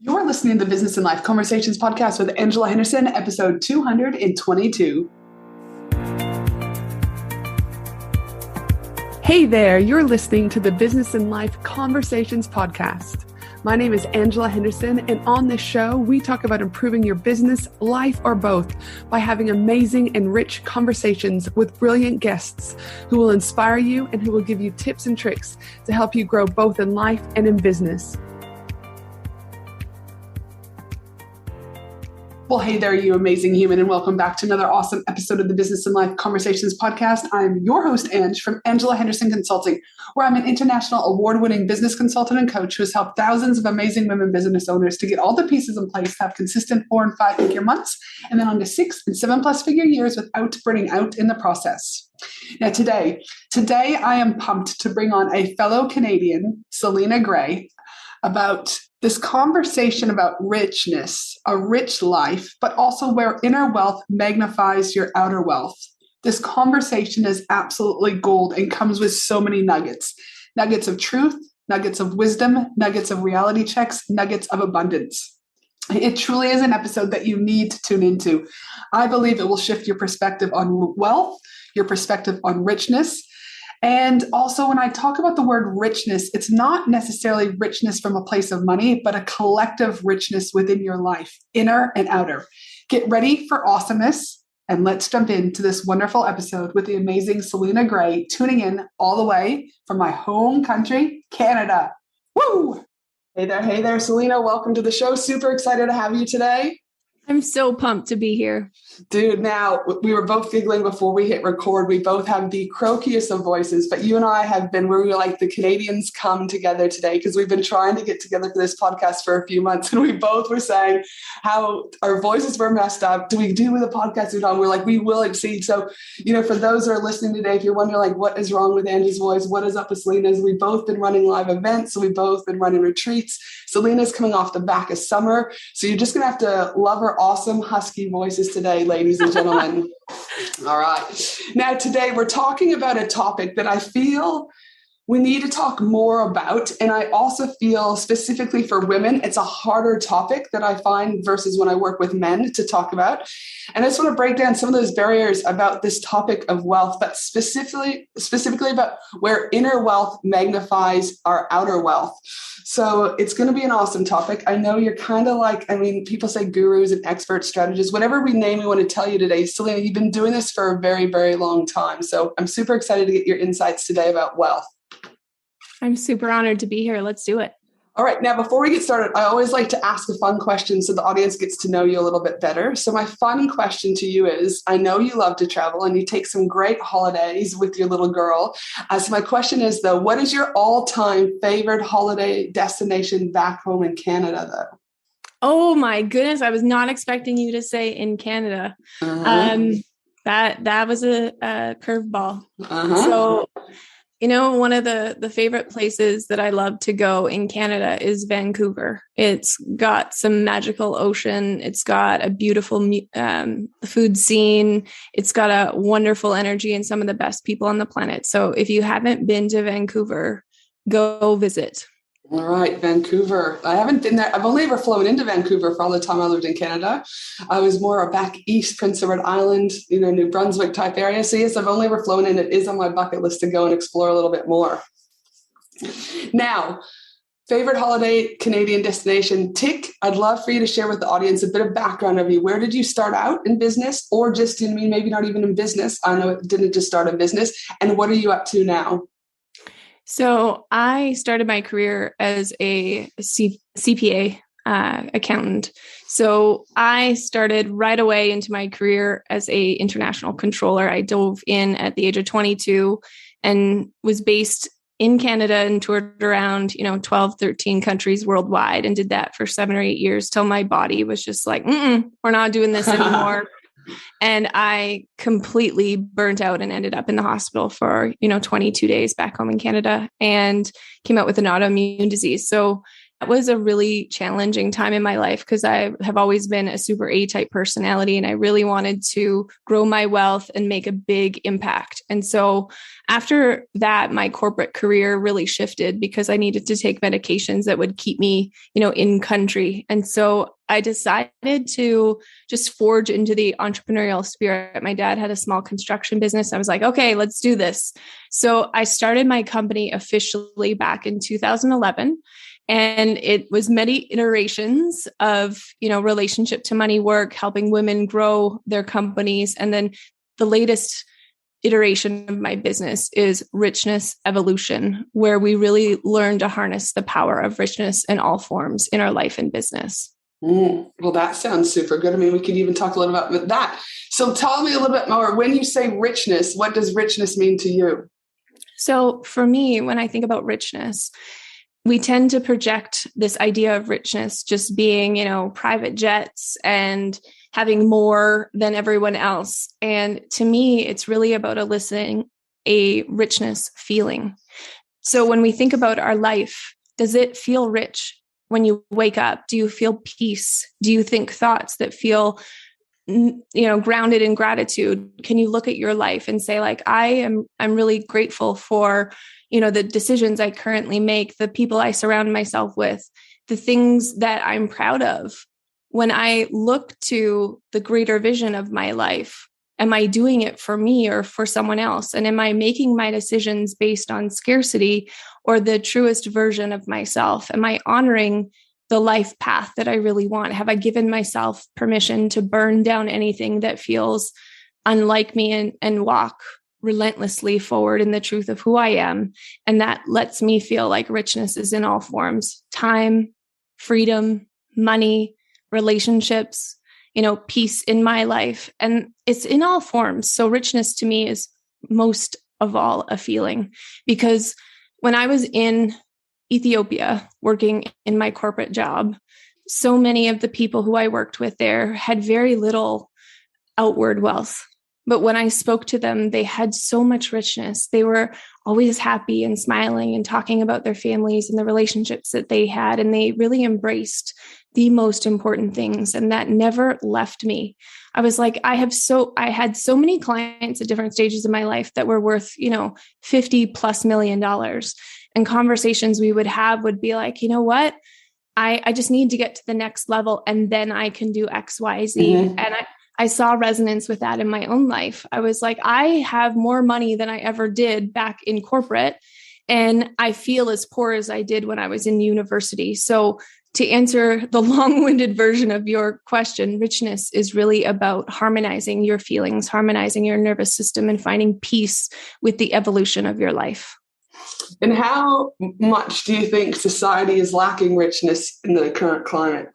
You're listening to the Business and Life Conversations podcast with Angela Henderson, episode 222. Hey there, you're listening to the Business and Life Conversations podcast. My name is Angela Henderson, and on this show, we talk about improving your business, life, or both by having amazing and rich conversations with brilliant guests who will inspire you and who will give you tips and tricks to help you grow both in life and in business. Well, hey there, you amazing human, and welcome back to another awesome episode of the Business and Life Conversations podcast. I'm your host, Ange, from Angela Henderson Consulting, where I'm an international award-winning business consultant and coach who has helped thousands of amazing women business owners to get all the pieces in place to have consistent 4- and 5-figure months, and then on to 6- and 7+ figure years without burning out in the process. Now, today I am pumped to bring on a fellow Canadian, Selina Gray, about this conversation about richness, a rich life, but also where inner wealth magnifies your outer wealth. This conversation is absolutely gold and comes with so many nuggets of truth, nuggets of wisdom, nuggets of reality checks, nuggets of abundance. It truly is an episode that you need to tune into. I believe it will shift your perspective on wealth, your perspective on richness. And also, when I talk about the word richness, it's not necessarily richness from a place of money, but a collective richness within your life, inner and outer. Get ready for awesomeness, and let's jump into this wonderful episode with the amazing Selina Gray, tuning in all the way from my home country, Canada. Woo! Hey there, Selina. Welcome to the show. Super excited to have you today. I'm so pumped to be here. Dude, now we were both giggling before we hit record. We both have the croakiest of voices, but you and I have been where we were like the Canadians come together today because we've been trying to get together for this podcast for a few months, and we both were saying how our voices were messed up. Do we do with a podcast? We're like, we will exceed. So, for those who are listening today, if you're wondering like what is wrong with Angie's voice, what is up with Selina's, we've both been running live events. So we've both been running retreats. Selina's coming off the back of summer. So you're just going to have to love her awesome husky voices today, ladies and gentlemen. All right. Now, today we're talking about a topic that I feel we need to talk more about. And I also feel specifically for women, it's a harder topic that I find versus when I work with men to talk about. And I just want to break down some of those barriers about this topic of wealth, but specifically about where inner wealth magnifies our outer wealth. So it's going to be an awesome topic. I know you're kind of like, people say gurus and experts, strategists, whatever we want to tell you today. Selina, you've been doing this for a very, very long time. So I'm super excited to get your insights today about wealth. I'm super honored to be here. Let's do it. All right. Now, before we get started, I always like to ask a fun question so the audience gets to know you a little bit better. So my fun question to you is, I know you love to travel and you take some great holidays with your little girl. So my question is, though, what is your all-time favorite holiday destination back home in Canada, though? Oh, my goodness. I was not expecting you to say in Canada. That was a curveball. So one of the favorite places that I love to go in Canada is Vancouver. It's got some magical ocean. It's got a beautiful food scene. It's got a wonderful energy and some of the best people on the planet. So if you haven't been to Vancouver, go visit. All right, Vancouver. I haven't been there. I've only ever flown into Vancouver for all the time I lived in Canada. I was more back east, Prince Edward Island, New Brunswick type area. So yes, I've only ever flown in. It is on my bucket list to go and explore a little bit more. Now, favorite holiday Canadian destination, tick. I'd love for you to share with the audience a bit of background of you. Where did you start out in business, or just maybe not even in business? I know it didn't just start in business. And what are you up to now? So I started my career as a CPA accountant. So I started right away into my career as a international controller. I dove in at the age of 22 and was based in Canada and toured around, 12, 13 countries worldwide, and did that for 7 or 8 years till my body was just like, we're not doing this anymore. And I completely burnt out and ended up in the hospital for, 22 days back home in Canada, and came out with an autoimmune disease. So was a really challenging time in my life because I have always been a super A-type personality, and I really wanted to grow my wealth and make a big impact. And so after that, my corporate career really shifted because I needed to take medications that would keep me, in country. And so I decided to just forge into the entrepreneurial spirit. My dad had a small construction business. I was like, okay, let's do this. So I started my company officially back in 2011. And it was many iterations of, relationship to money work, helping women grow their companies. And then the latest iteration of my business is Richness Evolution, where we really learn to harness the power of richness in all forms in our life and business. Well, that sounds super good. I mean, we could even talk a little about that. So tell me a little bit more. When you say richness, what does richness mean to you? So for me, when I think about richness, we tend to project this idea of richness just being, private jets and having more than everyone else. And to me, it's really about eliciting a richness feeling. So when we think about our life, does it feel rich when you wake up? Do you feel peace? Do you think thoughts that feel grounded in gratitude? Can you look at your life and say, like, I'm really grateful for, the decisions I currently make, the people I surround myself with, the things that I'm proud of. When I look to the greater vision of my life, am I doing it for me or for someone else? And am I making my decisions based on scarcity or the truest version of myself? Am I honoring the life path that I really want? Have I given myself permission to burn down anything that feels unlike me and walk relentlessly forward in the truth of who I am? And that lets me feel like richness is in all forms: time, freedom, money, relationships, peace in my life. And it's in all forms. So richness to me is most of all a feeling, because when I was in Ethiopia working in my corporate job, so many of the people who I worked with there had very little outward wealth. But when I spoke to them, they had so much richness. They were always happy and smiling and talking about their families and the relationships that they had. And they really embraced the most important things. And that never left me. I was like, I had so many clients at different stages of my life that were worth, $50+ million. And conversations we would have would be like, you know what? I just need to get to the next level and then I can do X, Y, Z. Mm-hmm. And I saw resonance with that in my own life. I was like, I have more money than I ever did back in corporate, and I feel as poor as I did when I was in university. So to answer the long-winded version of your question, richness is really about harmonizing your feelings, harmonizing your nervous system, and finding peace with the evolution of your life. And how much do you think society is lacking richness in the current climate?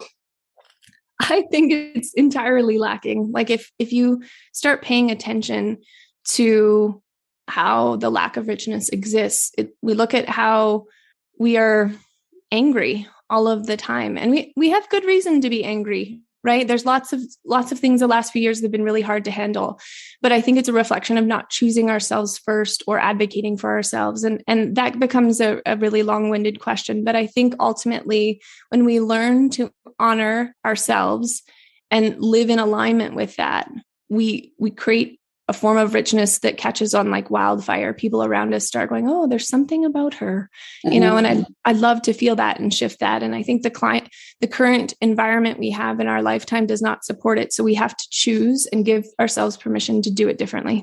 I think it's entirely lacking. Like if you start paying attention to how the lack of richness exists, we look at how we are angry all of the time. And we have good reason to be angry, right? There's lots of things the last few years that have been really hard to handle. But I think it's a reflection of not choosing ourselves first or advocating for ourselves. And that becomes a really long-winded question. But I think ultimately, when we learn to honor ourselves and live in alignment with that, we create a form of richness that catches on like wildfire. People around us start going, oh, there's something about her, and I'd love to feel that and shift that. And I think the current environment we have in our lifetime does not support it. So we have to choose and give ourselves permission to do it differently.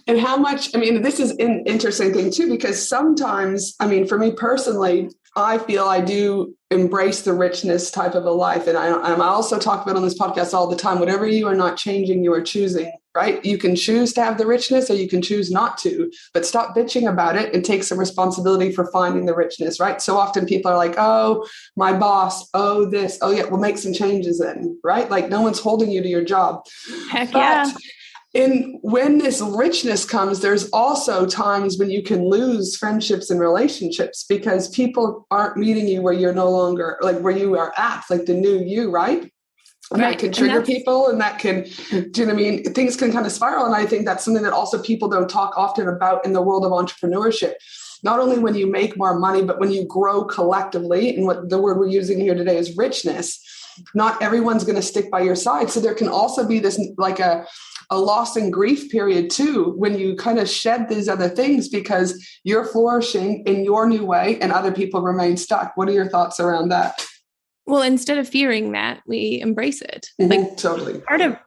And how much, this is an interesting thing too, because sometimes, for me personally, I feel I do embrace the richness type of a life. And I also talk about on this podcast all the time, whatever you are not changing, you are choosing, right? You can choose to have the richness or you can choose not to, but stop bitching about it and take some responsibility for finding the richness, right? So often people are like, oh, my boss, oh, this, oh yeah, we'll make some changes then, right? Like no one's holding you to your job. Heck yeah. When this richness comes, there's also times when you can lose friendships and relationships because people aren't meeting you where you're no longer, like where you are at, like the new you, right? And right. That can trigger people, and that can, do you know what I mean? Things can kind of spiral. And I think that's something that also people don't talk often about in the world of entrepreneurship. not only when you make more money, but when you grow collectively, and what the word we're using here today is richness, not everyone's going to stick by your side. So there can also be this like a loss and grief period too, when you kind of shed these other things because you're flourishing in your new way and other people remain stuck. What are your thoughts around that? Well, instead of fearing that, we embrace it. Totally.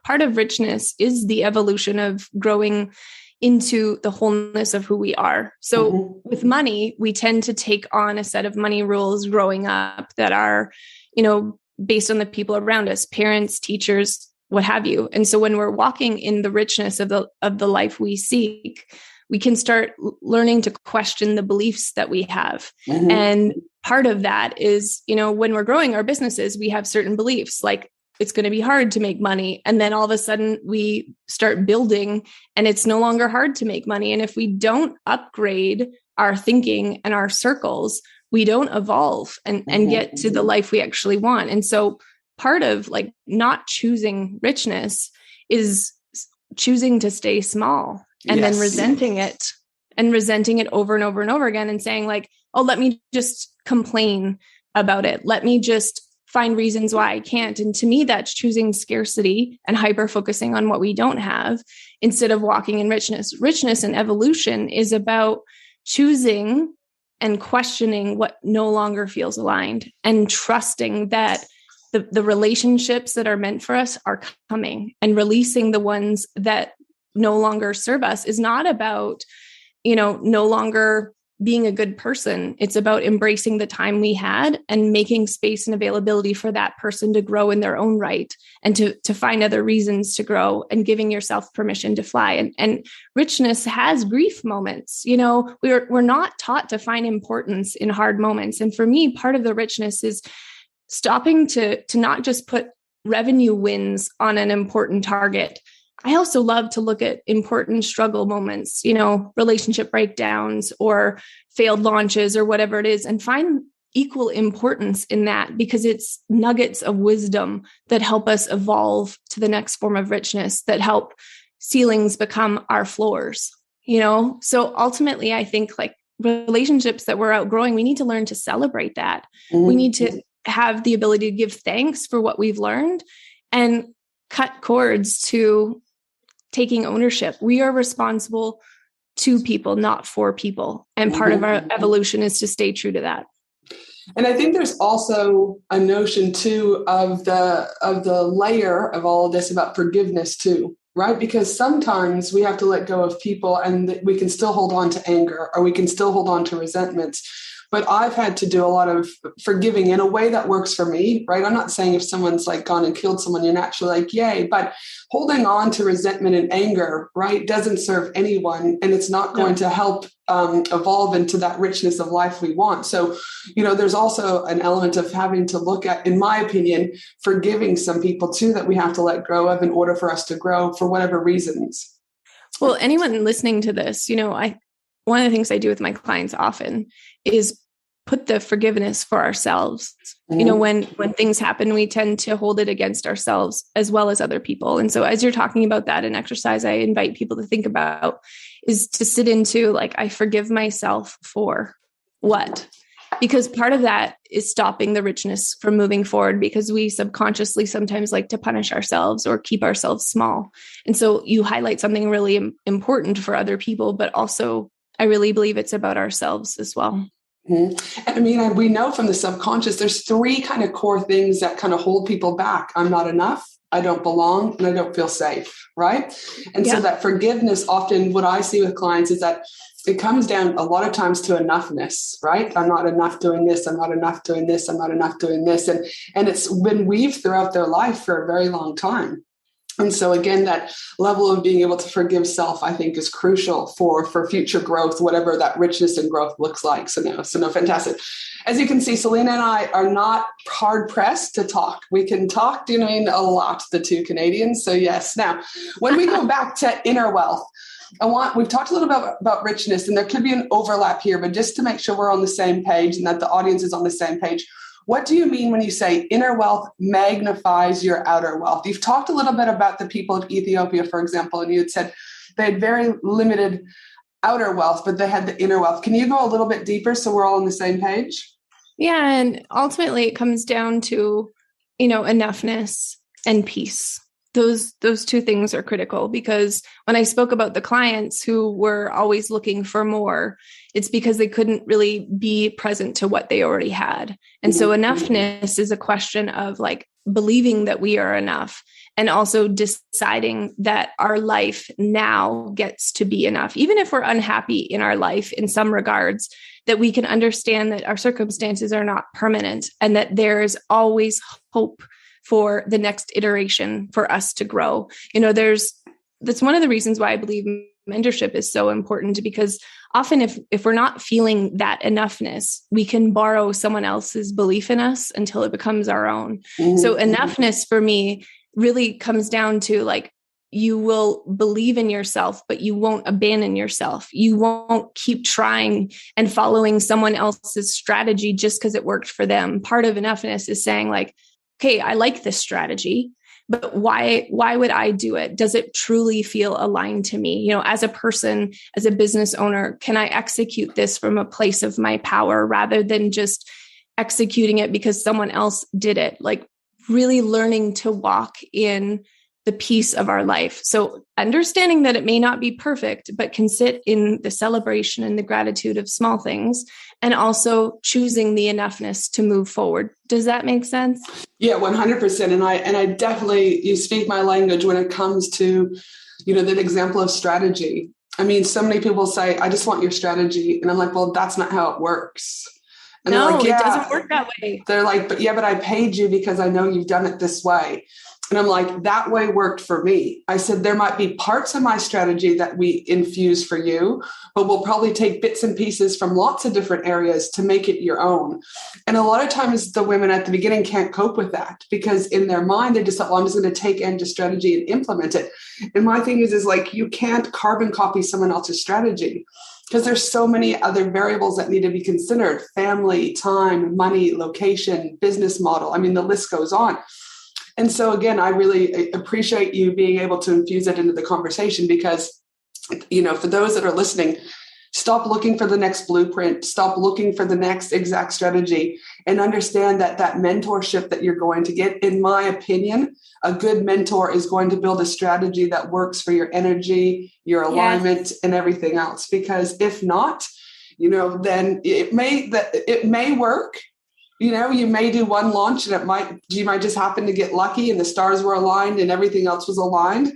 Part of richness is the evolution of growing into the wholeness of who we are. So with money, we tend to take on a set of money rules growing up that are, based on the people around us, parents, teachers, what have you. And so when we're walking in the richness of the life we seek, we can start learning to question the beliefs that we have. And part of that is, when we're growing our businesses, we have certain beliefs, like it's going to be hard to make money. And then all of a sudden we start building and it's no longer hard to make money. And if we don't upgrade our thinking and our circles, we don't evolve and get to the life we actually want. And so part of like not choosing richness is choosing to stay small and then resenting it over and over and over again and saying like, oh, let me just complain about it. Let me just find reasons why I can't. And to me, that's choosing scarcity and hyper focusing on what we don't have instead of walking in richness. Richness and evolution is about choosing and questioning what no longer feels aligned and trusting that the relationships that are meant for us are coming, and releasing the ones that no longer serve us is not about, no longer being a good person. It's about embracing the time we had and making space and availability for that person to grow in their own right and to find other reasons to grow and giving yourself permission to fly. And richness has grief moments. We're not taught to find importance in hard moments. And for me, part of the richness is stopping to not just put revenue wins on an important target. I also love to look at important struggle moments, relationship breakdowns or failed launches or whatever it is, and find equal importance in that because it's nuggets of wisdom that help us evolve to the next form of richness, that help ceilings become our floors, So ultimately, I think like relationships that we're outgrowing, we need to learn to celebrate that. We need to have the ability to give thanks for what we've learned and cut cords to taking ownership. We are responsible to people, not for people. And part of our evolution is to stay true to that. And I think there's also a notion too of the layer of all of this about forgiveness too, right? Because sometimes we have to let go of people and we can still hold on to anger or we can still hold on to resentments. But I've had to do a lot of forgiving in a way that works for me, right? I'm not saying if someone's like gone and killed someone, you're naturally like, yay, but holding on to resentment and anger, right, doesn't serve anyone. And it's not going to help evolve into that richness of life we want. So, there's also an element of having to look at, in my opinion, forgiving some people too, that we have to let go of in order for us to grow for whatever reasons. Well, anyone listening to this, one of the things I do with my clients often is put the forgiveness for ourselves. When things happen, we tend to hold it against ourselves as well as other people. And so as you're talking about that in exercise, I invite people to think about is to sit into like, I forgive myself for what? Because part of that is stopping the richness from moving forward because we subconsciously sometimes like to punish ourselves or keep ourselves small. And so you highlight something really important for other people, but also I really believe it's about ourselves as well. I mean, we know from the subconscious, there's three kind of core things that kind of hold people back. I'm not enough, I don't belong, and I don't feel safe, right? And so that forgiveness, often what I see with clients is that it comes down a lot of times to enoughness, right? I'm not enough doing this. I'm not enough doing this. I'm not enough doing this. And it's been weaved throughout their life for a very long time. And so again, that level of being able to forgive self, I think, is crucial for future growth, whatever that richness and growth looks like. So no, fantastic. As you can see, Selina and I are not hard pressed to talk. We can talk, a lot, the two Canadians. So yes. Now, when we go back to inner wealth, we've talked a little bit about richness, and there could be an overlap here, but just to make sure we're on the same page and that the audience is on the same page. What do you mean when you say inner wealth magnifies your outer wealth? You've talked a little bit about the people of Ethiopia, for example, and you had said they had very limited outer wealth, but they had the inner wealth. Can you go a little bit deeper so we're all on the same page? Yeah. And ultimately it comes down to, enoughness and peace. Those two things are critical, because when I spoke about the clients who were always looking for more, it's because they couldn't really be present to what they already had. And so enoughness is a question of like believing that we are enough, and also deciding that our life now gets to be enough, even if we're unhappy in our life in some regards, that we can understand that our circumstances are not permanent and that there's always hope for the next iteration for us to grow. That's one of the reasons why I believe mentorship is so important, because often if we're not feeling that enoughness, we can borrow someone else's belief in us until it becomes our own. Mm-hmm. So enoughness for me really comes down to like, you will believe in yourself, but you won't abandon yourself. You won't keep trying and following someone else's strategy just because it worked for them. Part of enoughness is saying like, okay, I like this strategy, but why would I do it? Does it truly feel aligned to me? As a person, as a business owner, can I execute this from a place of my power rather than just executing it because someone else did it? Like really learning to walk in the peace of our life. So understanding that it may not be perfect, but can sit in the celebration and the gratitude of small things, and also choosing the enoughness to move forward. Does that make sense? Yeah, 100%. And I definitely, you speak my language when it comes to, that example of strategy. I mean, so many people say, I just want your strategy. And I'm like, well, that's not how it works. And no, they're like, yeah. It doesn't work that way. They're like, but I paid you because I know you've done it this way. And I'm like, that way worked for me. I said, there might be parts of my strategy that we infuse for you, but we'll probably take bits and pieces from lots of different areas to make it your own. And a lot of times the women at the beginning can't cope with that, because in their mind, they just thought, well, I'm just going to take Angie's strategy and implement it. And my thing is like, you can't carbon copy someone else's strategy, because there's so many other variables that need to be considered: family, time, money, location, business model. I mean, the list goes on. And so again, I really appreciate you being able to infuse it into the conversation, because, for those that are listening, stop looking for the next blueprint, stop looking for the next exact strategy, and understand that mentorship that you're going to get, in my opinion, a good mentor is going to build a strategy that works for your energy, your alignment, and everything else. Because if not, then it may work. You may do one launch and you might just happen to get lucky and the stars were aligned and everything else was aligned.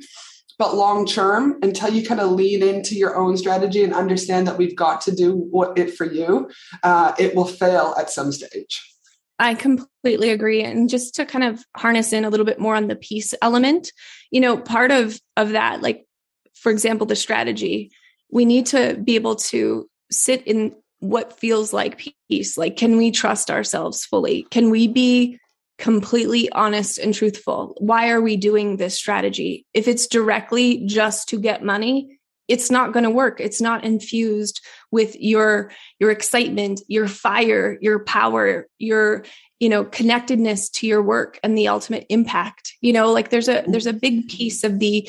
But long term, until you kind of lean into your own strategy and understand that we've got to do it for you, it will fail at some stage. I completely agree. And just to kind of harness in a little bit more on the peace element, part of that, like, for example, the strategy, we need to be able to sit in what feels like peace. Like, can we trust ourselves fully? Can we be completely honest and truthful? Why are we doing this strategy? If it's directly just to get money, it's not going to work. It's not infused with your excitement, your fire, your power, your, connectedness to your work and the ultimate impact. Like there's a big piece of the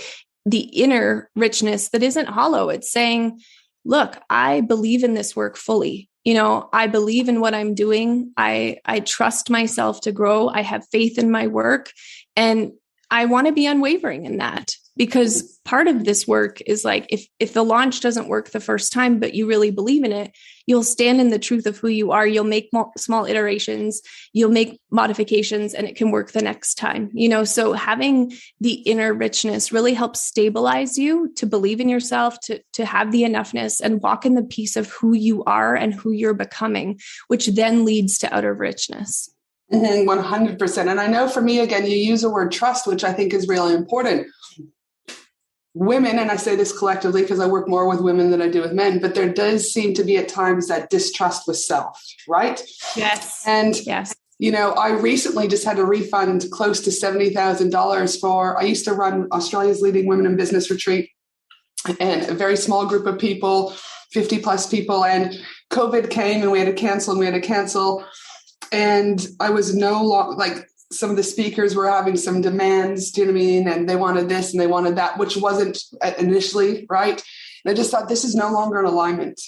inner richness that isn't hollow. It's saying, look, I believe in this work fully. I believe in what I'm doing. I trust myself to grow. I have faith in my work, and I want to be unwavering in that, because part of this work is like, if the launch doesn't work the first time, but you really believe in it, you'll stand in the truth of who you are. You'll make small iterations, you'll make modifications, and it can work the next time, so having the inner richness really helps stabilize you to believe in yourself, to have the enoughness and walk in the peace of who you are and who you're becoming, which then leads to outer richness. 100%. And I know for me, again, you use the word trust, which I think is really important. Women, and I say this collectively because I work more with women than I do with men, but there does seem to be at times that distrust with self, right? Yes. And, I recently just had a refund close to $70,000 I used to run Australia's leading women in business retreat, and a very small group of people, 50 plus people. And COVID came and we had to cancel. And I was no longer, like, some of the speakers were having some demands, do you know what I mean? And they wanted this and they wanted that, which wasn't initially right. And I just thought, this is no longer an alignment.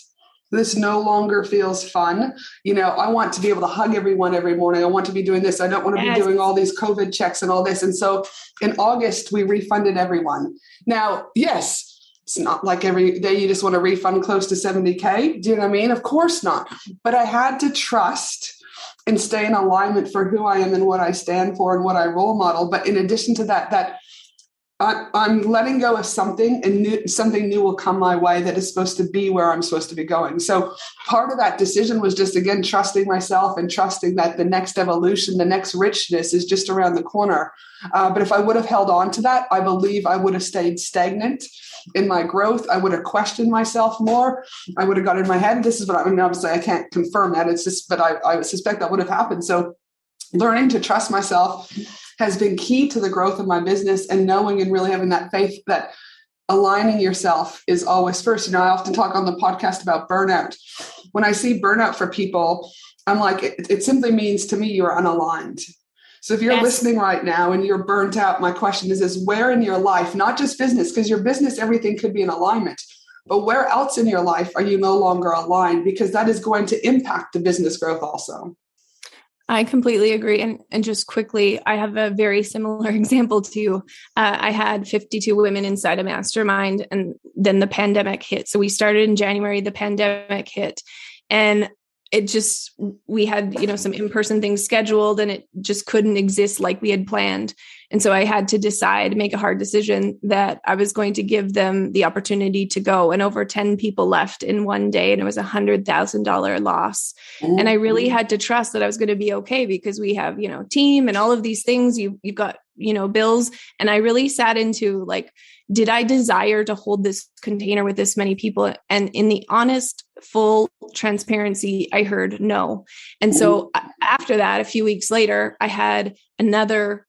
This no longer feels fun. I want to be able to hug everyone every morning. I want to be doing this. I don't want to be doing all these COVID checks and all this. And so in August, we refunded everyone. Now, yes, it's not like every day you just want to refund close to 70K. Do you know what I mean? Of course not. But I had to trust and stay in alignment for who I am and what I stand for and what I role model. But in addition to that I'm letting go of something, and something new will come my way that is supposed to be where I'm supposed to be going. So part of that decision was just, again, trusting myself and trusting that the next evolution, the next richness is just around the corner. But if I would have held on to that, I believe I would have stayed stagnant in my growth. I would have questioned myself more. I would have got in my head. This is what obviously I can't confirm that. It's just, but I suspect that would have happened. So learning to trust myself has been key to the growth of my business, and knowing and really having that faith that aligning yourself is always first. I often talk on the podcast about burnout. When I see burnout for people, I'm like, it simply means to me you're unaligned. So if you're listening right now and you're burnt out, my question is where in your life, not just business, because your business, everything could be in alignment, but where else in your life are you no longer aligned? Because that is going to impact the business growth also. I completely agree. And just quickly, I have a very similar example to you. I had 52 women inside a mastermind, and then the pandemic hit. So we started in January, the pandemic hit, and we had, some in-person things scheduled, and it just couldn't exist like we had planned. And so I had to make a hard decision that I was going to give them the opportunity to go. And over 10 people left in one day, and it was $100,000 loss. Mm-hmm. And I really had to trust that I was going to be okay, because we have, team and all of these things. You've got, bills. And I really sat into did I desire to hold this container with this many people? And in the honest, full transparency, I heard no. And so after that, a few weeks later, I had another,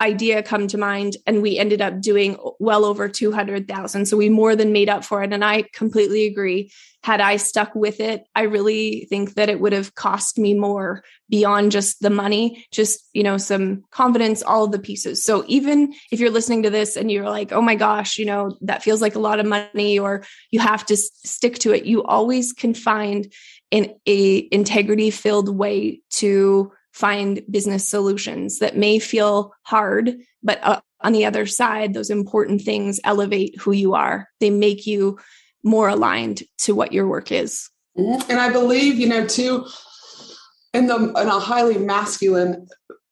idea come to mind, and we ended up doing well over 200,000. So we more than made up for it. And I completely agree. Had I stuck with it, I really think that it would have cost me more beyond just the money, just, some confidence, all of the pieces. So even if you're listening to this and you're like, oh my gosh, that feels like a lot of money, or you have to stick to it, you always can find a integrity-filled way to find business solutions that may feel hard, but on the other side, those important things elevate who you are. They make you more aligned to what your work is. And I believe, too, in a highly masculine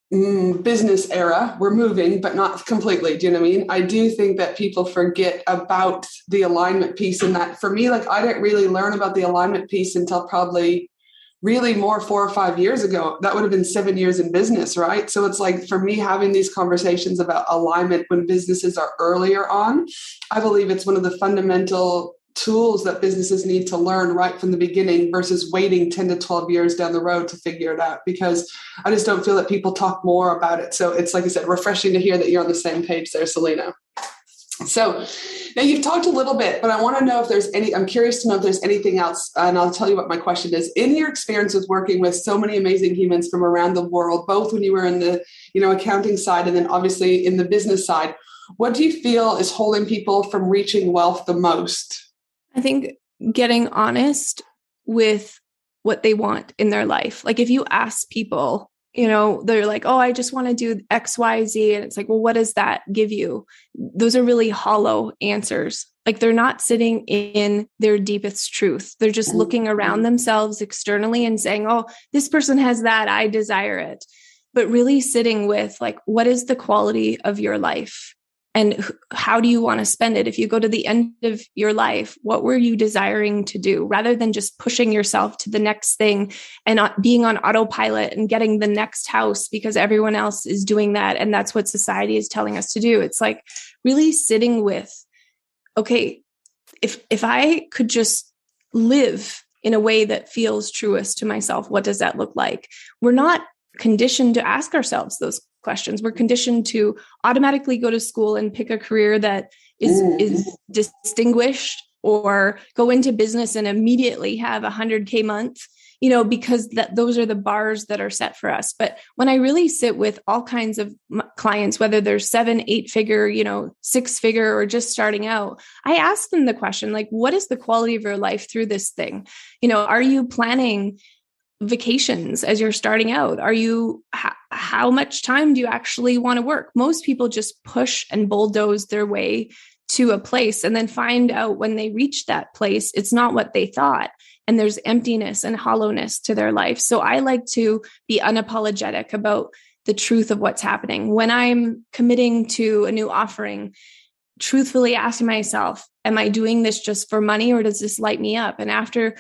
business era, we're moving, but not completely. Do you know what I mean? I do think that people forget about the alignment piece, and that for me, I didn't really learn about the alignment piece until probably really more 4 or 5 years ago. That would have been 7 years in business, right? So it's for me, having these conversations about alignment when businesses are earlier on, I believe it's one of the fundamental tools that businesses need to learn right from the beginning, versus waiting 10 to 12 years down the road to figure it out, because I just don't feel that people talk more about it. So it's, like I said, refreshing to hear that you're on the same page there, Selina. So now you've talked a little bit, but I want to know if I'm curious to know if there's anything else. And I'll tell you what my question is. In your experience with working with so many amazing humans from around the world, both when you were in the, accounting side and then obviously in the business side, what do you feel is holding people from reaching wealth the most? I think getting honest with what they want in their life. If you ask people, they're like, oh, I just want to do X, Y, Z. And it's well, what does that give you? Those are really hollow answers. They're not sitting in their deepest truth. They're just looking around themselves externally and saying, oh, this person has that, I desire it. But really sitting with what is the quality of your life? And how do you want to spend it? If you go to the end of your life, what were you desiring to do, rather than just pushing yourself to the next thing and not being on autopilot and getting the next house because everyone else is doing that. And that's what society is telling us to do. It's really sitting with, okay, if I could just live in a way that feels truest to myself, what does that look like? We're not conditioned to ask ourselves those questions. We're conditioned to automatically go to school and pick a career that is distinguished, or go into business and immediately have $100K month, because those are the bars that are set for us. But when I really sit with all kinds of clients, whether they're 7, 8 figure, 6 figure, or just starting out, I ask them the question, like, what is the quality of your life through this thing? Are you planning vacations as you're starting out? How much time do you actually want to work? Most people just push and bulldoze their way to a place and then find out when they reach that place, it's not what they thought. And there's emptiness and hollowness to their life. So I like to be unapologetic about the truth of what's happening. When I'm committing to a new offering, truthfully asking myself, am I doing this just for money, or does this light me up? And after,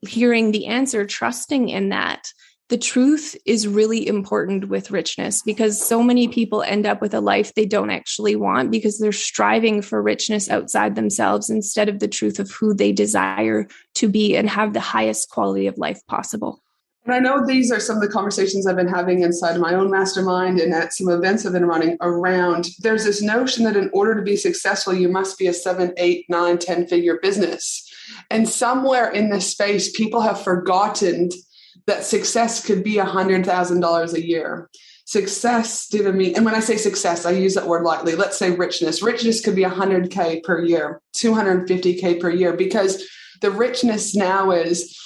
hearing the answer, trusting in that. The truth is really important with richness, because so many people end up with a life they don't actually want because they're striving for richness outside themselves instead of the truth of who they desire to be and have the highest quality of life possible. And I know these are some of the conversations I've been having inside of my own mastermind and at some events I've been running around. There's this notion that in order to be successful, you must be a 7, 8, 9, 10 figure business. And somewhere in this space, people have forgotten that success could be $100,000 a year. Success didn't mean, and when I say success, I use that word lightly. Let's say richness. Richness could be $100K per year, $250K per year, because the richness now is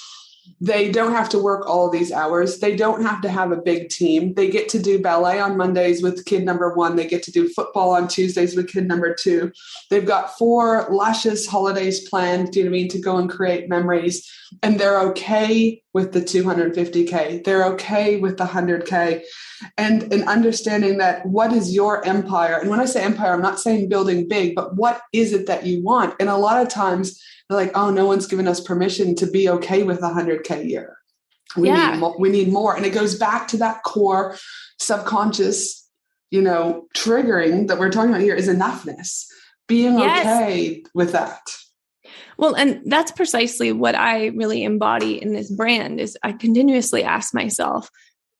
they don't have to work all of these hours. They don't have to have a big team. They get to do ballet on Mondays with kid number 1. They get to do football on Tuesdays with kid number 2. They've got 4 luscious holidays planned, to go and create memories. And they're okay with the $250K. They're okay with the $100K. And understanding that what is your empire? And when I say empire, I'm not saying building big, but what is it that you want? And a lot of times they're like, oh, no one's given us permission to be okay with $100K a year. We need more. And it goes back to that core subconscious, triggering that we're talking about here is enoughness, being okay with that. Well, and that's precisely what I really embody in this brand is I continuously ask myself,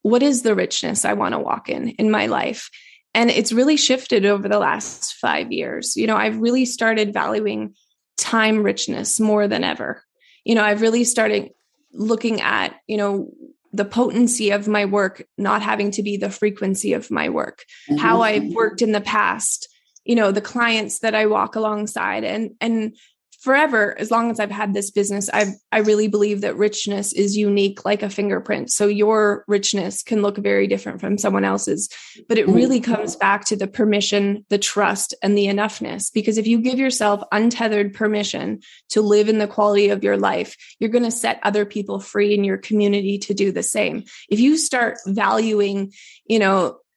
what is the richness I want to walk in my life? And it's really shifted over the last 5 years. I've really started valuing time richness more than ever. I've really started looking at, the potency of my work, not having to be the frequency of my work, how I've worked in the past, the clients that I walk alongside and forever, as long as I've had this business, I really believe that richness is unique like a fingerprint. So your richness can look very different from someone else's, but it really comes back to the permission, the trust, and the enoughness. Because if you give yourself untethered permission to live in the quality of your life, you're going to set other people free in your community to do the same. If you start valuing,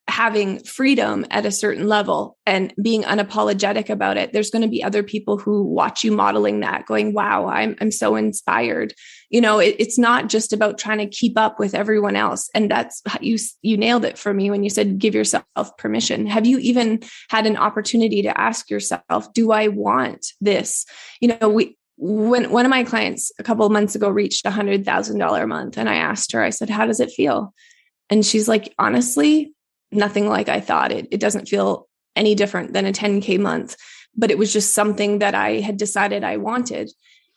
having freedom at a certain level and being unapologetic about it, there's going to be other people who watch you modeling that going, wow, I'm so inspired. It's not just about trying to keep up with everyone else. And that's you nailed it for me when you said, give yourself permission. Have you even had an opportunity to ask yourself, do I want this? When one of my clients a couple of months ago reached $100,000 a month, and I asked her, I said, how does it feel? And she's like, honestly, nothing like I thought. It doesn't feel any different than a 10K month, but it was just something that I had decided I wanted.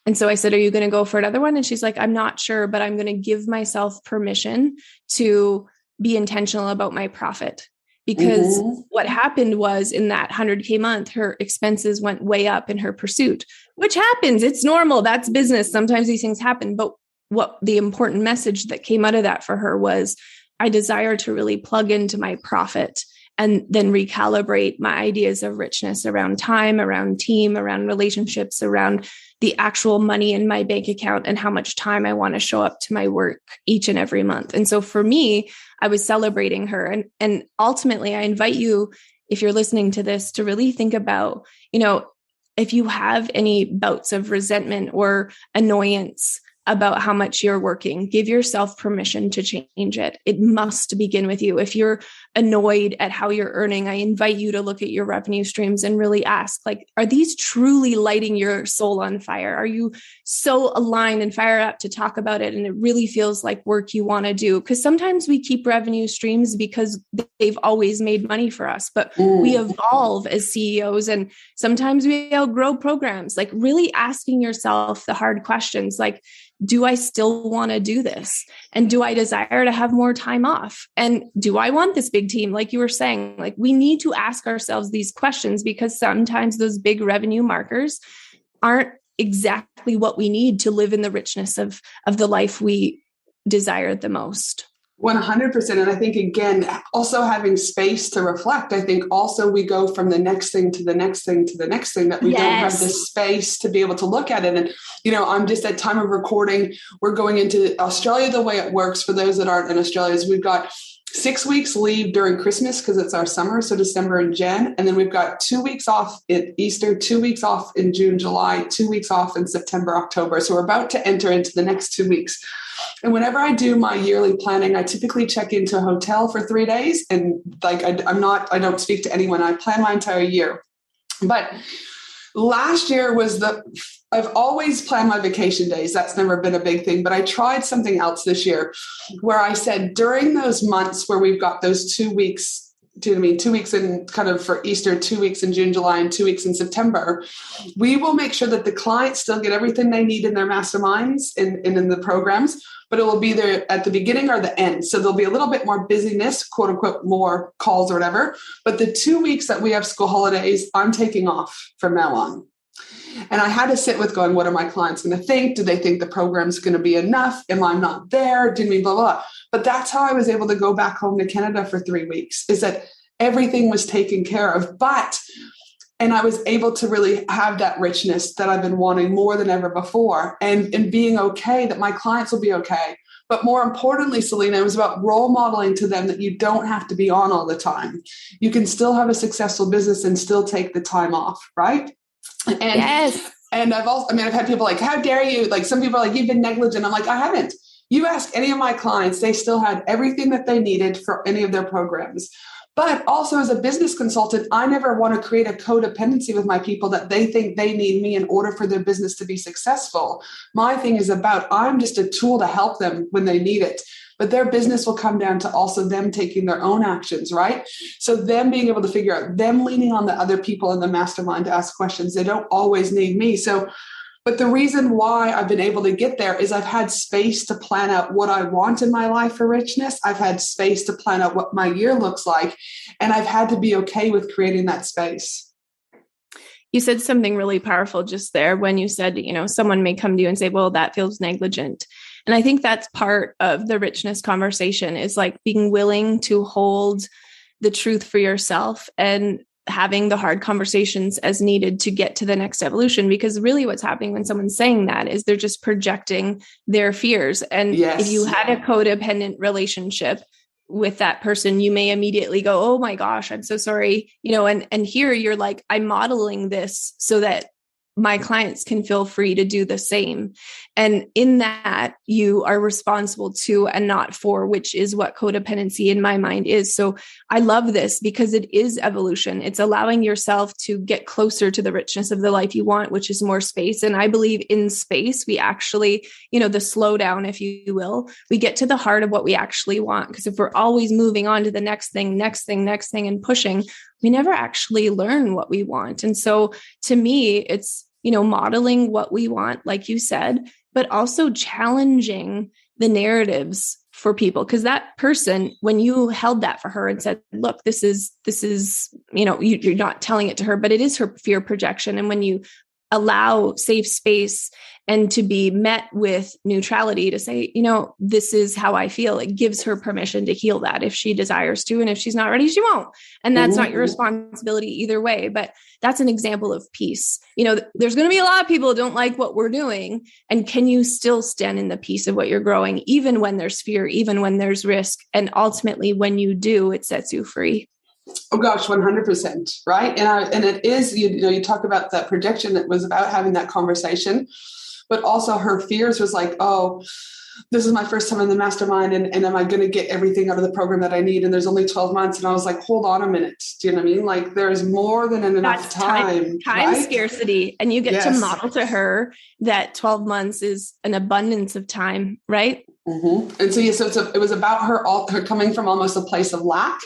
And so I said, are you going to go for another one? And she's like, I'm not sure, but I'm going to give myself permission to be intentional about my profit. Because what happened was in that 100K month, her expenses went way up in her pursuit, which happens. It's normal. That's business. Sometimes these things happen. But what the important message that came out of that for her was, I desire to really plug into my profit and then recalibrate my ideas of richness around time, around team, around relationships, around the actual money in my bank account and how much time I want to show up to my work each and every month. And so for me, I was celebrating her. And ultimately, I invite you, if you're listening to this, to really think about, if you have any bouts of resentment or annoyance about how much you're working, give yourself permission to change it. It must begin with you. If you're annoyed at how you're earning, I invite you to look at your revenue streams and really ask, are these truly lighting your soul on fire? Are you so aligned and fired up to talk about it? And it really feels like work you want to do? Because sometimes we keep revenue streams because they've always made money for us, but we evolve as CEOs and sometimes we outgrow programs. Really asking yourself the hard questions, do I still want to do this? And do I desire to have more time off? And do I want this big team? Like you were saying, like we need to ask ourselves these questions, because sometimes those big revenue markers aren't exactly what we need to live in the richness of the life we desire the most. 100%. And I think, again, also having space to reflect. I think also we go from the next thing to the next thing to the next thing, that we don't have the space to be able to look at it. And, I'm just at time of recording, we're going into Australia. The way it works for those that aren't in Australia is we've got 6 weeks leave during Christmas because it's our summer. So December and Jan. And then we've got 2 weeks off at Easter, 2 weeks off in June, July, 2 weeks off in September, October. So we're about to enter into the next 2 weeks. And whenever I do my yearly planning, I typically check into a hotel for 3 days. And like, I don't speak to anyone. I plan my entire year. But last year I've always planned my vacation days. That's never been a big thing, but I tried something else this year where I said during those months where we've got those 2 weeks, 2 weeks in kind of for Easter, 2 weeks in June, July, and 2 weeks in September, we will make sure that the clients still get everything they need in their masterminds and in the programs, but it will be there at the beginning or the end. So there'll be a little bit more busyness, quote unquote, more calls or whatever. But the 2 weeks that we have school holidays, I'm taking off from now on. And I had to sit with going, what are my clients going to think? Do they think the program's going to be enough? Am I not there? Did we blah, blah. But that's how I was able to go back home to Canada for 3 weeks, is that everything was taken care of. And I was able to really have that richness that I've been wanting more than ever before, and being okay that my clients will be okay. But more importantly, Selina, it was about role modeling to them that you don't have to be on all the time. You can still have a successful business and still take the time off, right? And yes. And I've had people like, how dare you? Like some people are like, you've been negligent. I'm like, I haven't. You ask any of my clients, they still had everything that they needed for any of their programs. But also as a business consultant, I never want to create a codependency with my people that they think they need me in order for their business to be successful. My thing is about, I'm just a tool to help them when they need it. But their business will come down to also them taking their own actions, right? So them being able to figure out, them leaning on the other people in the mastermind to ask questions. They don't always need me. But the reason why I've been able to get there is I've had space to plan out what I want in my life for richness. I've had space to plan out what my year looks like. And I've had to be okay with creating that space. You said something really powerful just there when you said, someone may come to you and say, well, that feels negligent. And I think that's part of the richness conversation, is like being willing to hold the truth for yourself and having the hard conversations as needed to get to the next evolution. Because really what's happening when someone's saying that is they're just projecting their fears. And if you had a codependent relationship with that person, you may immediately go, oh my gosh, I'm so sorry. And here you're like, I'm modeling this so that my clients can feel free to do the same. And in that, you are responsible to and not for, which is what codependency in my mind is. So I love this because it is evolution. It's allowing yourself to get closer to the richness of the life you want, which is more space. And I believe in space, we actually, the slowdown, if you will, we get to the heart of what we actually want. Because if we're always moving on to the next thing, and pushing, we never actually learn what we want. And so to me, it's, modeling what we want, like you said, but also challenging the narratives for people. Because that person, when you held that for her and said, look, this is, you're not telling it to her, but it is her fear projection. And when you allow safe space and to be met with neutrality to say, this is how I feel, it gives her permission to heal that if she desires to. And if she's not ready, she won't. And that's not your responsibility either way. But that's an example of peace. There's going to be a lot of people who don't like what we're doing. And can you still stand in the peace of what you're growing, even when there's fear, even when there's risk? And ultimately, when you do, it sets you free. Oh gosh, 100%. Right. And it is, you talk about that projection that was about having that conversation, but also her fears was like, oh, this is my first time in the mastermind. And am I going to get everything out of the program that I need? And there's only 12 months. And I was like, hold on a minute. Do you know what I mean? Like there's more than enough time. Time right? Scarcity. And you get to model to her that 12 months is an abundance of time. Right. Mm-hmm. And so it was about her coming from almost a place of lack.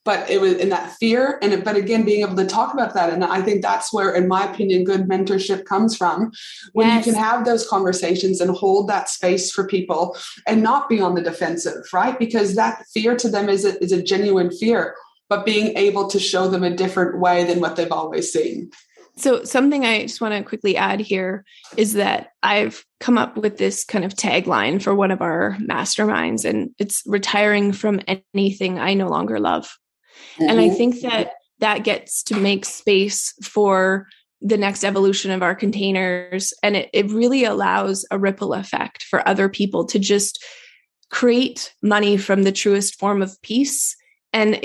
but it was in that fear. But again, being able to talk about that. And I think that's where, in my opinion, good mentorship comes from, when you can have those conversations and hold that space for people and not be on the defensive, right? Because that fear to them is a genuine fear, but being able to show them a different way than what they've always seen. So something I just want to quickly add here is that I've come up with this kind of tagline for one of our masterminds, and it's retiring from anything I no longer love. Mm-hmm. And I think that gets to make space for the next evolution of our containers. And it really allows a ripple effect for other people to just create money from the truest form of peace. And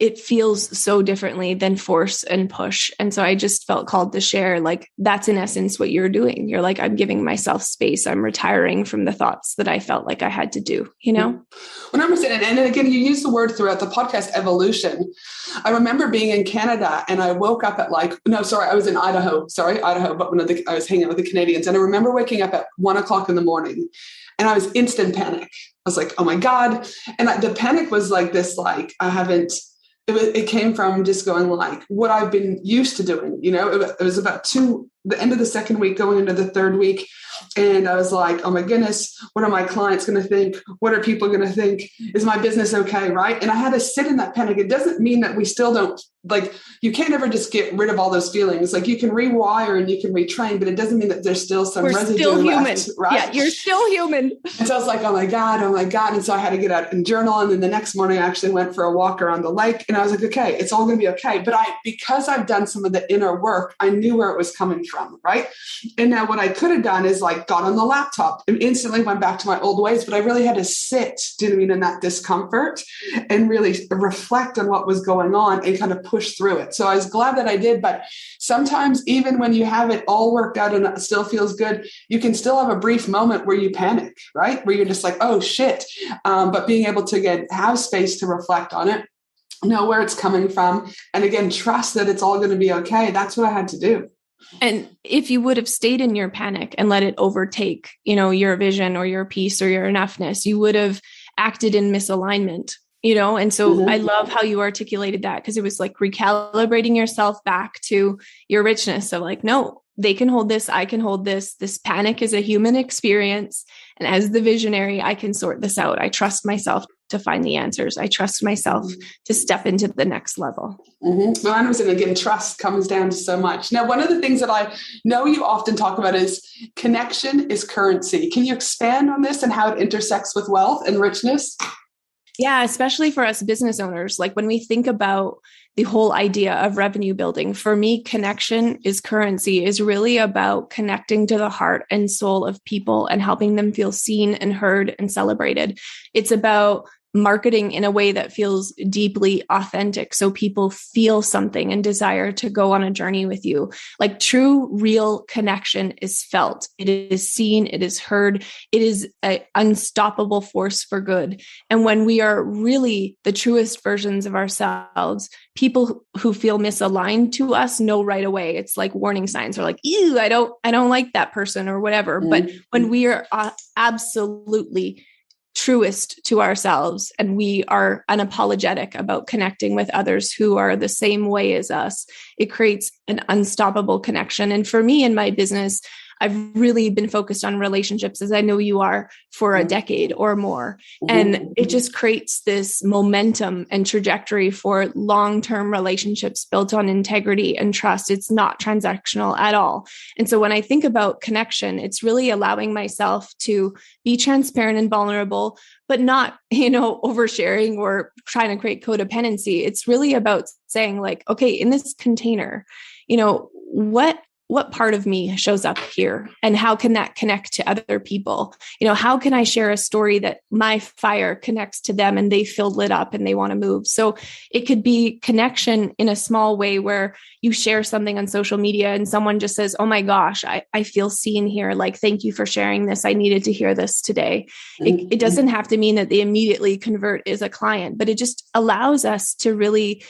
it feels so differently than force and push. And so I just felt called to share, like, that's in essence what you're doing. You're like, I'm giving myself space. I'm retiring from the thoughts that I felt like I had to do, you know? 100%. And again, you use the word throughout the podcast, evolution. I remember being in Canada and I woke up at I was in Idaho, but I was hanging out with the Canadians. And I remember waking up at 1:00 in the morning and I was instant panic. I was like, oh my God. And the panic was like this, like, it came from just going like what I've been used to doing. It was about the end of the second week going into the third week. And I was like, oh my goodness, what are my clients going to think? What are people going to think? Is my business okay? Right. And I had to sit in that panic. It doesn't mean that we still don't, you can't ever just get rid of all those feelings. Like, you can rewire and you can retrain, but it doesn't mean that there's still some residue left, right? Yeah, you're still human. And so I was like, oh my God. And so I had to get out and journal. And then the next morning I actually went for a walk around the lake and I was like, okay, it's all going to be okay. But because I've done some of the inner work, I knew where it was coming from. Right. And now what I could have done is got on the laptop and instantly went back to my old ways, but I really had to sit, in that discomfort and really reflect on what was going on and kind of push through it. So I was glad that I did. But sometimes even when you have it all worked out and it still feels good, you can still have a brief moment where you panic, right? Where you're just like, oh shit. But being able to again have space to reflect on it, know where it's coming from, and again, trust that it's all going to be okay. That's what I had to do. And if you would have stayed in your panic and let it overtake, your vision or your peace or your enoughness, you would have acted in misalignment, And so I love how you articulated that, because it was like recalibrating yourself back to your richness. So like, no, they can hold this. I can hold this. This panic is a human experience. And as the visionary, I can sort this out. I trust myself to find the answers. I trust myself to step into the next level. Mm-hmm. Well, and again, trust comes down to so much. Now, one of the things that I know you often talk about is connection is currency. Can you expand on this and how it intersects with wealth and richness? Yeah, especially for us business owners. Like when we think about the whole idea of revenue building, for me, connection is currency is really about connecting to the heart and soul of people and helping them feel seen and heard and celebrated. It's about marketing in a way that feels deeply authentic, so people feel something and desire to go on a journey with you. Like true, real connection is felt. It is seen. It is heard. It is an unstoppable force for good. And when we are really the truest versions of ourselves, people who feel misaligned to us know right away. It's like warning signs. They're like, ew, I don't like that person or whatever. Mm-hmm. But when we are absolutely truest to ourselves and we are unapologetic about connecting with others who are the same way as us, it creates an unstoppable connection. And for me in my business, I've really been focused on relationships, as I know you are, for a decade or more. And it just creates this momentum and trajectory for long-term relationships built on integrity and trust. It's not transactional at all. And so when I think about connection, it's really allowing myself to be transparent and vulnerable, but not, oversharing or trying to create codependency. It's really about saying like, okay, in this container, what part of me shows up here and how can that connect to other people? How can I share a story that my fire connects to them and they feel lit up and they want to move? So it could be connection in a small way where you share something on social media and someone just says, oh my gosh, I feel seen here. Like, thank you for sharing this. I needed to hear this today. It doesn't have to mean that they immediately convert as a client, but it just allows us to really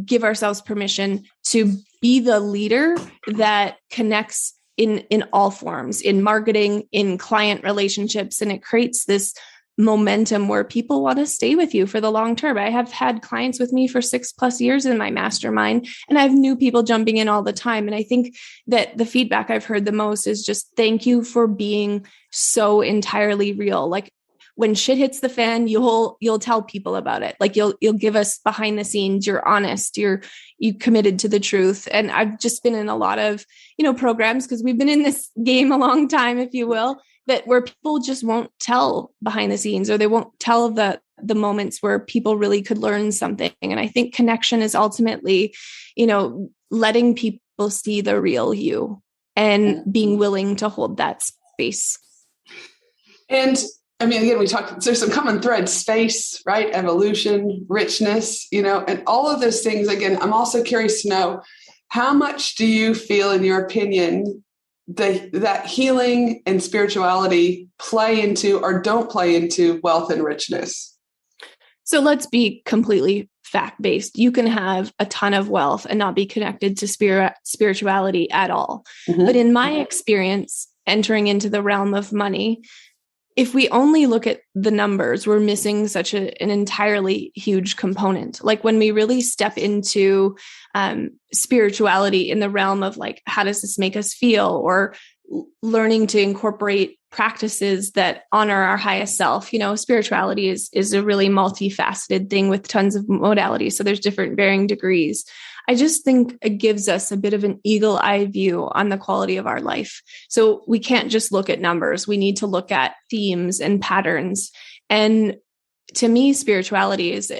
give ourselves permission to be the leader that connects in all forms, in marketing, in client relationships. And it creates this momentum where people want to stay with you for the long term. I have had clients with me for 6+ years in my mastermind, and I have new people jumping in all the time. And I think that the feedback I've heard the most is just thank you for being so entirely real. Like when shit hits the fan, you'll tell people about it. Like you'll give us behind the scenes. You're honest. You committed to the truth. And I've just been in a lot of, programs, because we've been in this game a long time, if you will, that where people just won't tell behind the scenes, or they won't tell the moments where people really could learn something. And I think connection is ultimately, letting people see the real you and being willing to hold that space. And I mean, again, we talked, there's some common threads: space, right? Evolution, richness, and all of those things. Again, I'm also curious to know, how much do you feel, in your opinion, that healing and spirituality play into or don't play into wealth and richness? So let's be completely fact-based. You can have a ton of wealth and not be connected to spirituality at all. Mm-hmm. But in my experience, entering into the realm of money, if we only look at the numbers, we're missing such an entirely huge component. Like when we really step into spirituality in the realm of like, how does this make us feel? Or learning to incorporate practices that honor our highest self. Spirituality is a really multifaceted thing with tons of modalities. So there's different varying degrees. I just think it gives us a bit of an eagle eye view on the quality of our life. So we can't just look at numbers. We need to look at themes and patterns. And to me, spirituality is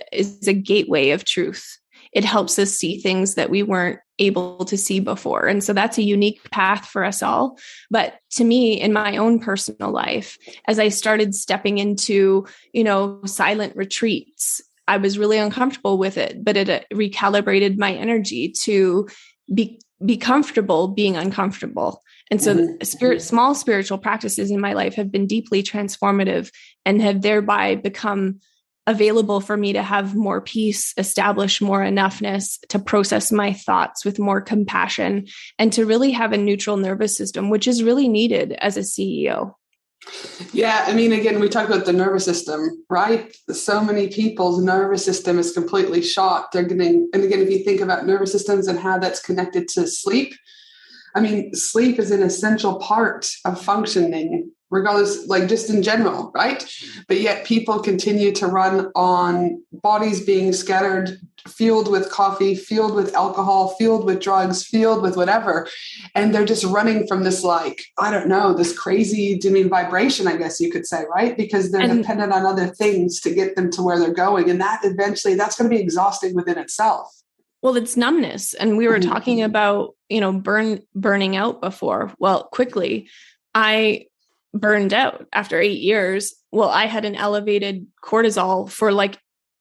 a gateway of truth. It helps us see things that we weren't able to see before. And so that's a unique path for us all. But to me, in my own personal life, as I started stepping into, silent retreats, I was really uncomfortable with it, but it recalibrated my energy to be comfortable being uncomfortable. And so small spiritual practices in my life have been deeply transformative and have thereby become available for me to have more peace, establish more enoughness, to process my thoughts with more compassion, and to really have a neutral nervous system, which is really needed as a CEO. Yeah. I mean, again, we talk about the nervous system, right? So many people's nervous system is completely shot. And again, if you think about nervous systems and how that's connected to sleep, I mean, sleep is an essential part of functioning, regardless, like just in general, right? But yet people continue to run on bodies being scattered, fueled with coffee, fueled with alcohol, fueled with drugs, fueled with whatever. And they're just running from this, this crazy, vibration, I guess you could say, right? Because they're dependent on other things to get them to where they're going. And that eventually, that's going to be exhausting within itself. Well, it's numbness. And we were talking about, burning out before. Well, quickly, I burned out after 8 years. Well, I had an elevated cortisol for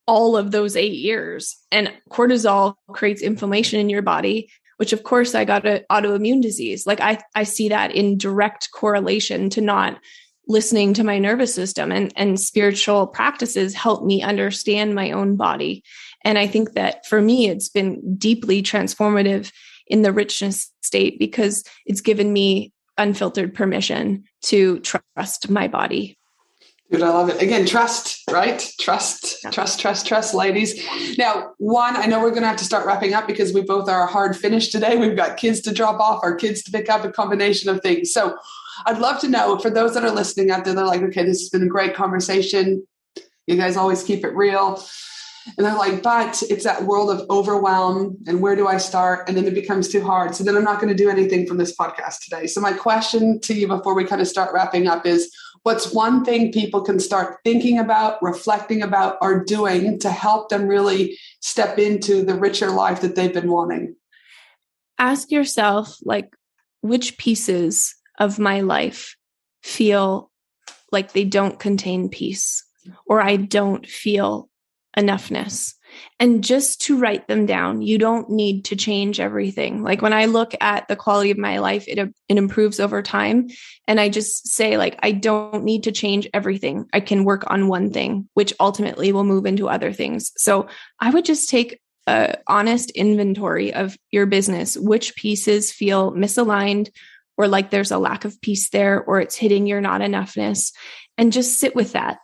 all of those 8 years. And cortisol creates inflammation in your body, which of course I got an autoimmune disease. I see that in direct correlation to not listening to my nervous system, and spiritual practices help me understand my own body. And I think that for me, it's been deeply transformative in the richness state because it's given me unfiltered permission to trust my body. Dude, I love it. Again, trust, right? Trust, ladies. Now, I know we're going to have to start wrapping up because we both are hard finished today. We've got kids to drop off, our kids to pick up, a combination of things. So I'd love to know, for those that are listening out there, they're like, okay, this has been a great conversation. You guys always keep it real. And they're like, but it's that world of overwhelm. And where do I start? And then it becomes too hard. So then I'm not going to do anything from this podcast today. So my question to you before we kind of start wrapping up is, what's one thing people can start thinking about, reflecting about, or doing to help them really step into the richer life that they've been wanting? Ask yourself, which pieces of my life feel like they don't contain peace, or I don't feel enoughness, and just to write them down. You don't need to change everything. When I look at the quality of my life, it improves over time. And I just say, I don't need to change everything. I can work on one thing, which ultimately will move into other things. So I would just take an honest inventory of your business. Which pieces feel misaligned, or like there's a lack of peace there, or it's hitting your not enoughness, and just sit with that.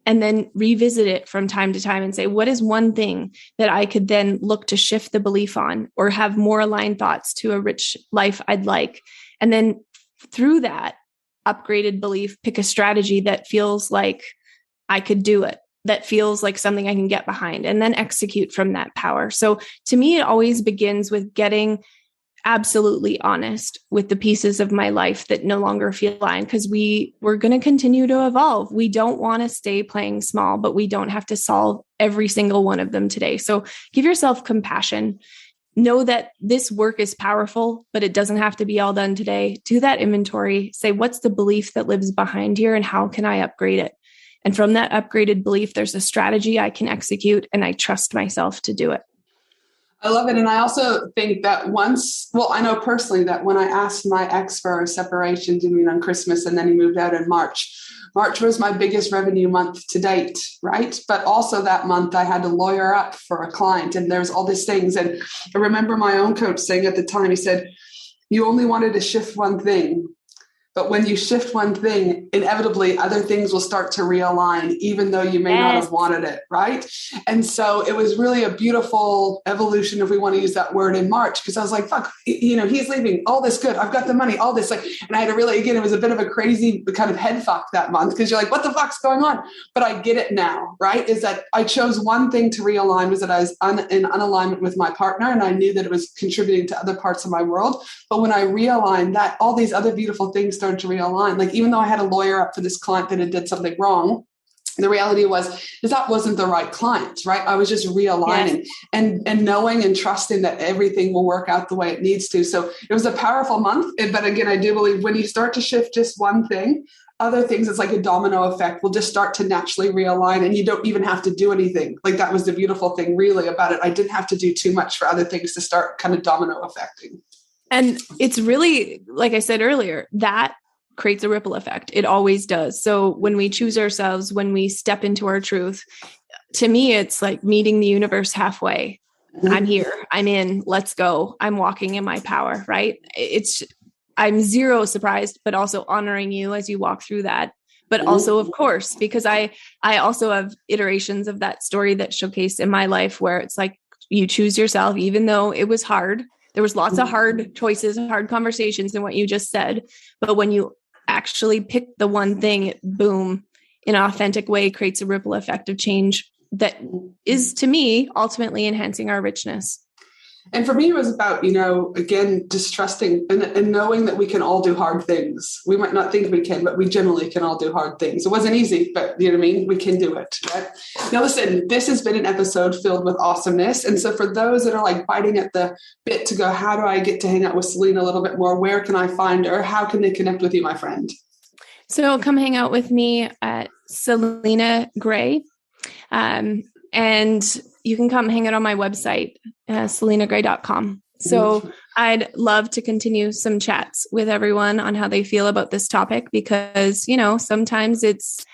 and then revisit it from time to time and say, what is one thing that I could then look to shift the belief on or have more aligned thoughts to a rich life I'd like? And then through that upgraded belief, pick a strategy that feels like I could do it, that feels like something I can get behind, and then execute from that power. So to me, it always begins with getting absolutely honest with the pieces of my life that no longer feel aligned, because we're going to continue to evolve. We don't want to stay playing small, but we don't have to solve every single one of them today. So give yourself compassion. Know that this work is powerful, but it doesn't have to be all done today. Do that inventory. Say, what's the belief that lives behind here and how can I upgrade it? And from that upgraded belief, there's a strategy I can execute, and I trust myself to do it. I love it. And I also think that I know personally that when I asked my ex for a separation, didn't mean on Christmas, and then he moved out in March. March was my biggest revenue month to date, right? But also that month I had to lawyer up for a client, and there's all these things. And I remember my own coach saying at the time, he said, you only wanted to shift one thing. But when you shift one thing, inevitably other things will start to realign, even though you may not have wanted it, right? And so it was really a beautiful evolution, if we want to use that word, in March, because I was like, fuck, he's leaving, all this good, I've got the money, all this. And I had to really, again, it was a bit of a crazy kind of head fuck that month, because you're like, what the fuck's going on? But I get it now, right? Is that I chose one thing to realign, was that I was in unalignment with my partner, and I knew that it was contributing to other parts of my world. But when I realigned that, all these other beautiful things started to realign. Like, even though I had a lawyer up for this client that had did something wrong, the reality is that wasn't the right client, right? I was just realigning and knowing and trusting that everything will work out the way it needs to. So it was a powerful month. But again, I do believe when you start to shift just one thing, other things, it's like a domino effect, will just start to naturally realign, and you don't even have to do anything. Like, that was the beautiful thing really about it. I didn't have to do too much for other things to start kind of domino affecting. And it's really, like I said earlier, that creates a ripple effect. It always does. So when we choose ourselves, when we step into our truth, to me, it's like meeting the universe halfway. I'm here, I'm in, let's go. I'm walking in my power, right? I'm zero surprised, but also honoring you as you walk through that. But also, of course, because I also have iterations of that story that showcase in my life where it's like, you choose yourself, even though it was hard. There was lots of hard choices, hard conversations in what you just said. But when you actually pick the one thing, boom, in an authentic way, creates a ripple effect of change that is, to me, ultimately enhancing our richness. And for me, it was about, again, just trusting and knowing that we can all do hard things. We might not think we can, but we generally can all do hard things. It wasn't easy, but you know what I mean? We can do it. Right? Now, listen, this has been an episode filled with awesomeness. And so for those that are like biting at the bit to go, how do I get to hang out with Selina a little bit more? Where can I find her? How can they connect with you, my friend? So come hang out with me at Selina Gray. And you can come hang out on my website, selinagray.com. So I'd love to continue some chats with everyone on how they feel about this topic, because, sometimes it's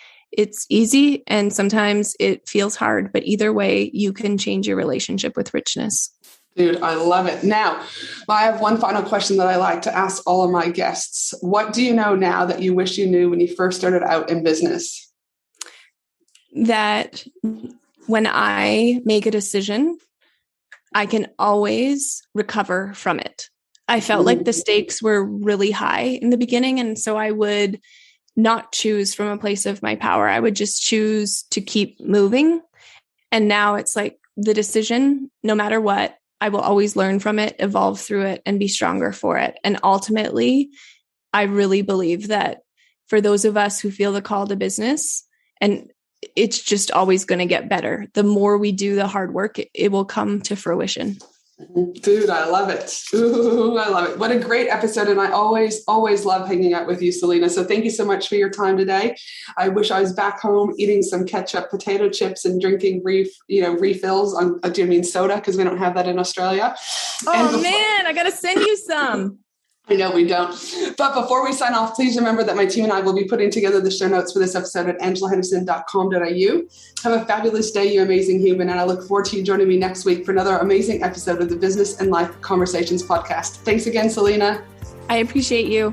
easy and sometimes it feels hard, but either way, you can change your relationship with richness. Dude, I love it. Now, I have one final question that I like to ask all of my guests. What do you know now that you wish you knew when you first started out in business? That when I make a decision, I can always recover from it. I felt like the stakes were really high in the beginning. And so I would not choose from a place of my power. I would just choose to keep moving. And now it's like the decision, no matter what, I will always learn from it, evolve through it, and be stronger for it. And ultimately, I really believe that for those of us who feel the call to business, and it's just always going to get better. The more we do the hard work, it will come to fruition. Dude, I love it. Ooh, I love it. What a great episode. And I always love hanging out with you, Selina. So thank you so much for your time today. I wish I was back home eating some ketchup, potato chips, and drinking refills on, soda, because we don't have that in Australia. Man, I got to send you some. I know we don't. But before we sign off, please remember that my team and I will be putting together the show notes for this episode at angelahenderson.com.au. Have a fabulous day, you amazing human. And I look forward to you joining me next week for another amazing episode of the Business and Life Conversations podcast. Thanks again, Selina. I appreciate you.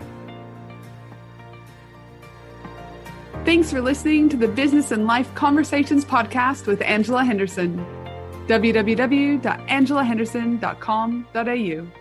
Thanks for listening to the Business and Life Conversations podcast with Angela Henderson. www.angelahenderson.com.au